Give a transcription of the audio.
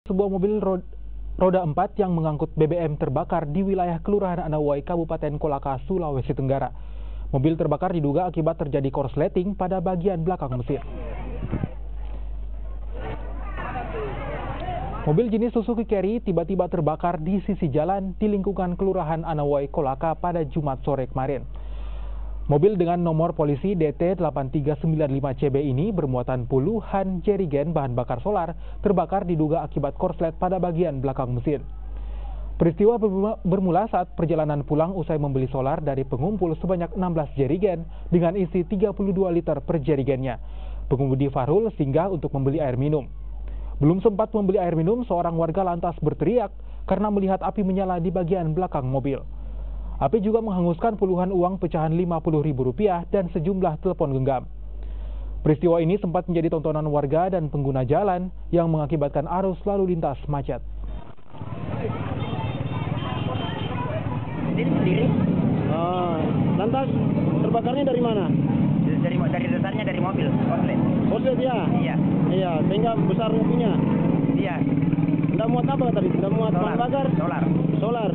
Sebuah mobil roda 4 yang mengangkut BBM terbakar di wilayah Kelurahan Anawai, Kabupaten Kolaka, Sulawesi Tenggara. Mobil terbakar diduga akibat terjadi korsleting pada bagian belakang mesin. Mobil jenis Suzuki Carry tiba-tiba terbakar di sisi jalan di lingkungan Kelurahan Anawai, Kolaka pada Jumat sore kemarin. Mobil dengan nomor polisi DT8395CB ini bermuatan puluhan jerigen bahan bakar solar terbakar diduga akibat korslet pada bagian belakang mesin. Peristiwa bermula saat perjalanan pulang usai membeli solar dari pengumpul sebanyak 16 jerigen dengan isi 32 liter per jerigennya. Pengemudi Fahrul singgah untuk membeli air minum. Belum sempat membeli air minum, seorang warga lantas berteriak karena melihat api menyala di bagian belakang mobil. Api juga menghanguskan puluhan uang pecahan Rp50.000 dan sejumlah telepon genggam. Peristiwa ini sempat menjadi tontonan warga dan pengguna jalan yang mengakibatkan arus lalu lintas macet. Ini sendiri. Lantas terbakarnya dari mana? Dari dasarnya dari mobil, korslet. Korslet ya? Iya. Iya, sehingga besar apinya. Iya. Tidak muat apa tadi? Tidak muat bahan bakar? Solar. Solar.